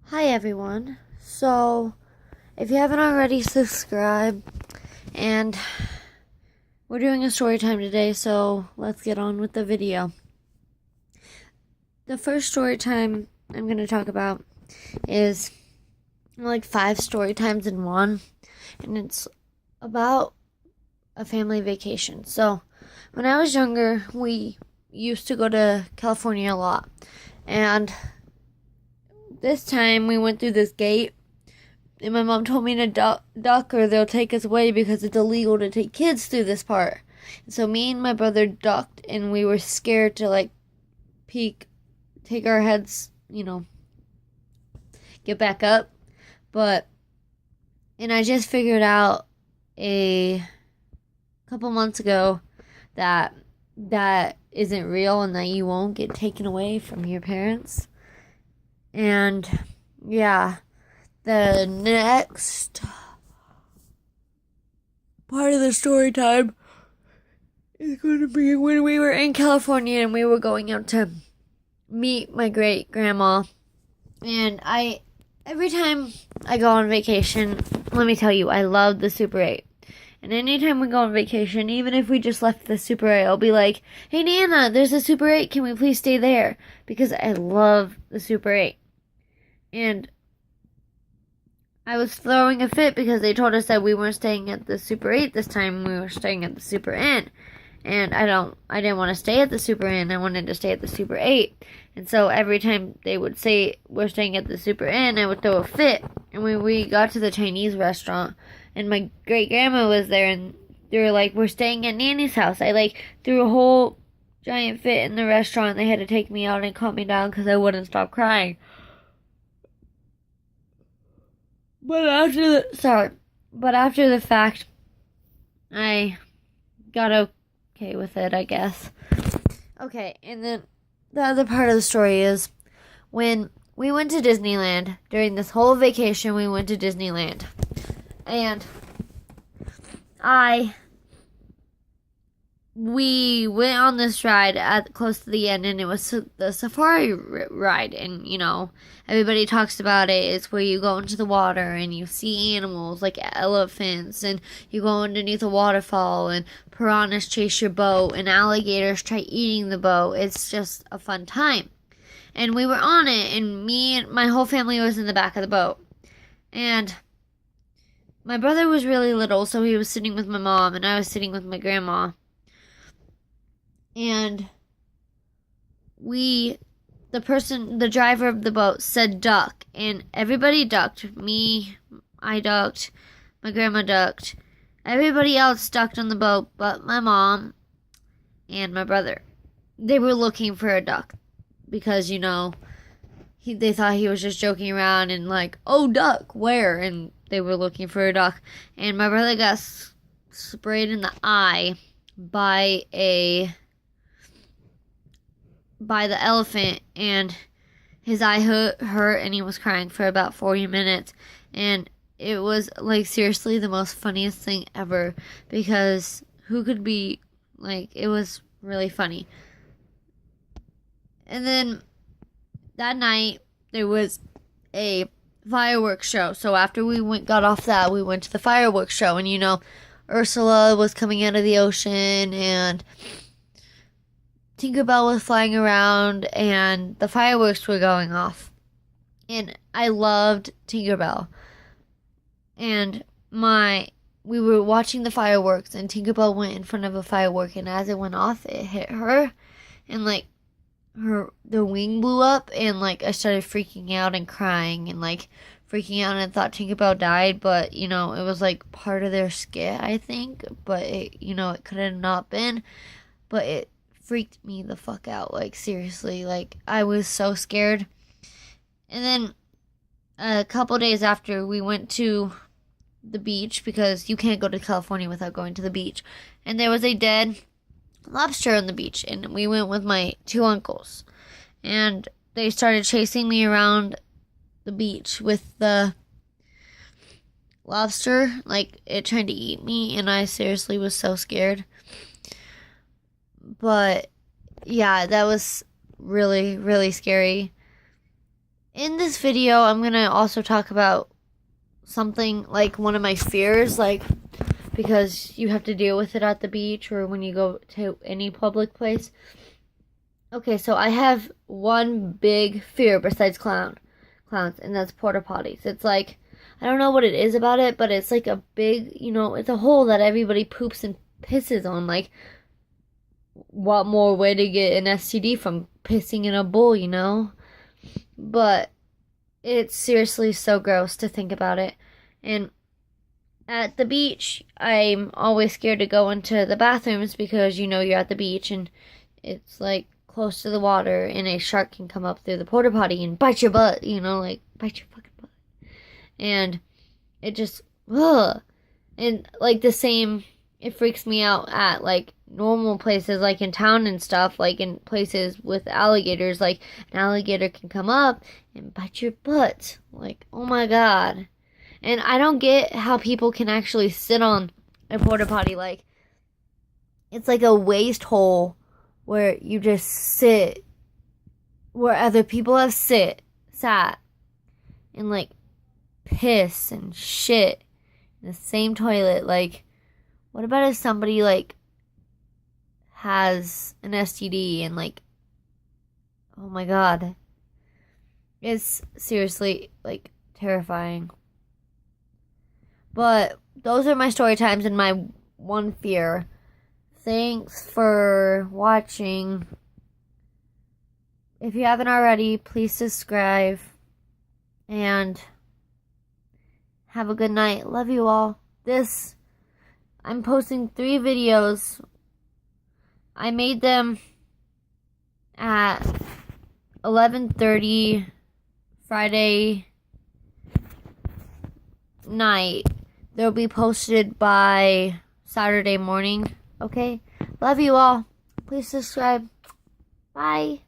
Hi everyone. So, if you haven't already, subscribe. And we're doing a story time today, so let's get on with the video. The first story time I'm going to talk about is like 5 story times in one, and it's about a family vacation. So, when I was younger, we used to go to California a lot. And this time we went through this gate, and my mom told me to duck or they'll take us away because it's illegal to take kids through this part. And so me and my brother ducked, and we were scared to peek, take our heads, get back up. And I just figured out a couple months ago that that isn't real and that you won't get taken away from your parents. And yeah. The next part of the story time is going to be when we were in California and we were going out to meet my great grandma. And every time I go on vacation, let me tell you, I love the Super 8. And anytime we go on vacation, even if we just left the Super 8, I'll be like, "Hey Nana, there's a Super 8, can we please stay there?" Because I love the Super 8. And I was throwing a fit because they told us that we weren't staying at the Super 8 this time. We were staying at the Super Inn. And I didn't want to stay at the Super Inn. I wanted to stay at the Super 8. And so every time they would say we're staying at the Super Inn, I would throw a fit. And when we got to the Chinese restaurant, and my great grandma was there, and they were like, "We're staying at Nanny's house." I threw a whole giant fit in the restaurant. They had to take me out and calm me down because I wouldn't stop crying. But after the fact, I got okay with it, I guess. Okay, and then the other part of the story is when we went to Disneyland. During this whole vacation, we went to Disneyland. And we went on this ride at close to the end, and it was the safari ride. And everybody talks about it. It's where you go into the water and you see animals like elephants, and you go underneath a waterfall, and piranhas chase your boat, and alligators try eating the boat. It's just a fun time. And we were on it, and me and my whole family was in the back of the boat. And my brother was really little, so he was sitting with my mom, and I was sitting with my grandma. And the driver of the boat said duck, and everybody ducked. I ducked, my grandma ducked. Everybody else ducked on the boat but my mom and my brother. They were looking for a duck because, they thought he was just joking around and "Oh, duck, where?" And they were looking for a duck. And my brother got sprayed in the eye by the elephant, and his eye hurt, and he was crying for about 40 minutes. And it was seriously the most funniest thing ever, because who could be it was really funny. And then that night there was a fireworks show. So after we got off that, we went to the fireworks show, and Ursula was coming out of the ocean, and Tinkerbell was flying around, and the fireworks were going off. And I loved Tinkerbell. And we were watching the fireworks, and Tinkerbell went in front of a firework, and as it went off, it hit her, and the wing blew up, and I started freaking out and crying and freaking out, and I thought Tinkerbell died, but it was part of their skit, I think, but it could have not been, but it freaked me the fuck out. Seriously, I was so scared. And then a couple days after, we went to the beach, because you can't go to California without going to the beach, and there was a dead lobster on the beach, and we went with my 2 uncles, and they started chasing me around the beach with the lobster, it tried to eat me, and I seriously was so scared. But yeah, that was really, really scary. in this video, I'm gonna also talk about something like one of my fears, like because you have to deal with it at the beach or when you go to any public place. Okay, so I have one big fear besides clowns, and that's porta potties. It's like, I don't know what it is about it, but it's like a big, it's a hole that everybody poops and pisses on. Like, what more way to get an STD from pissing in a bowl? But it's seriously so gross to think about it. And at the beach, I'm always scared to go into the bathrooms because you're at the beach and it's like close to the water and a shark can come up through the porta potty and bite your butt, like bite your fucking butt. And it just, ugh. And like the same, it freaks me out at like normal places like in town and stuff, like in places with alligators, like an alligator can come up and bite your butt. Like, oh my God. And I don't get how people can actually sit on a porta potty. Like, it's like a waste hole where you just sit where other people have sat and like piss and shit in the same toilet. Like, what about if somebody like has an STD and like, oh my God, it's seriously like terrifying. But those are my story times and my one fear. Thanks for watching. If you haven't already, please subscribe and have a good night. Love you all. I'm posting 3 videos. I made them at 11:30 Friday night. They'll be posted by Saturday morning. Okay? Love you all. Please subscribe. Bye.